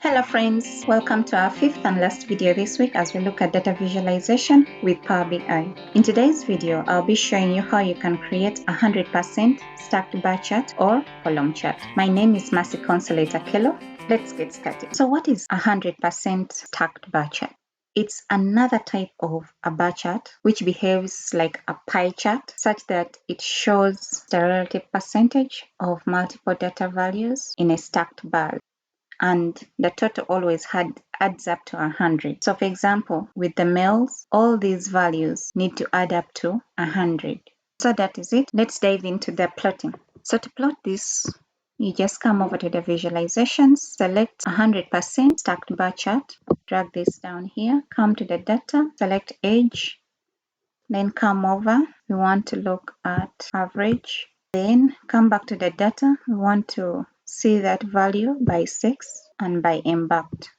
Hello friends, welcome to our fifth and last video this week as we look at data visualization with Power BI. In today's video, I'll be showing you how you can create a 100% stacked bar chart or column chart. My name is Mercy Consolate Akelo. Let's get started. So what is a 100% stacked bar chart? It's another type of a bar chart which behaves like a pie chart such that it shows the relative percentage of multiple data values in a stacked bar, and the total always adds up to 100. So for example, with the males, all these values need to add up to 100. So that is it. Let's dive into the plotting. So to plot this, you just come over to the visualizations, select 100% stacked bar chart, drag this down here, come to the data, select age, then come over. We want to look at average, then come back to the data. We want to see that value by sex and by embarked.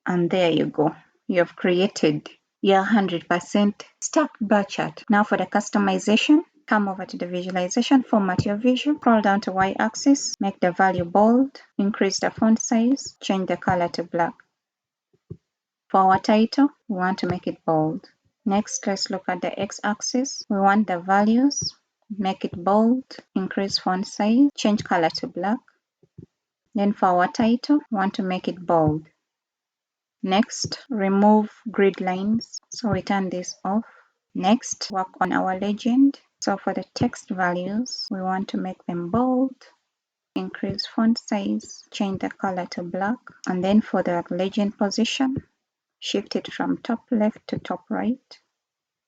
And there you go. You have created your 100% stacked bar chart. Now for the customization, come over to the visualization, format your visual, scroll down to y-axis, make the value bold, increase the font size, change the color to black. For our title, we want to make it bold. Next, let's look at the x-axis. We want the values, make it bold, increase font size, change color to black. Then for our title, we want to make it bold. Next, remove grid lines. So we turn this off. Next, work on our legend. So for the text values, we want to make them bold, increase font size, change the color to black. And then for the legend position, shift it from top left to top right.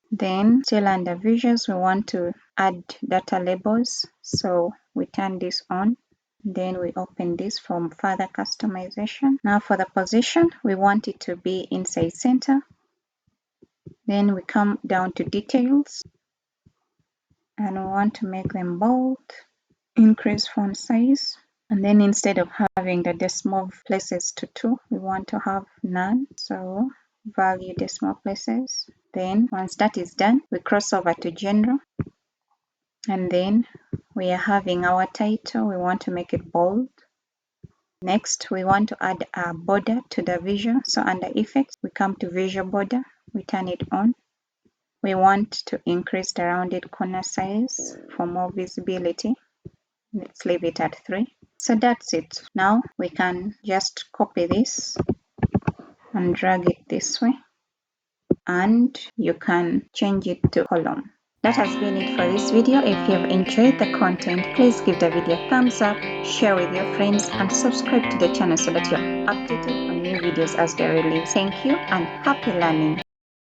Then still under visuals, we want to add data labels. So we turn this on. Then we open this for further customization. Now for the position, we want it to be inside center. Then we come down to details and we want to make them bold, increase font size. And then instead of having the decimal places to 2, we want to have none. So value decimal places. Then once that is done, we cross over to general. And then we are having our title. We want to make it bold. Next, we want to add a border to the visual. So under effects, we come to visual border. We turn it on. We want to increase the rounded corner size for more visibility. Let's leave it at 3. So that's it. Now we can just copy this and drag it this way. And you can change it to column. That has been it for this video. If you have enjoyed the content, please give the video a thumbs up, share with your friends, and subscribe to the channel so that you're updated on new videos as they're released. Thank you and happy learning.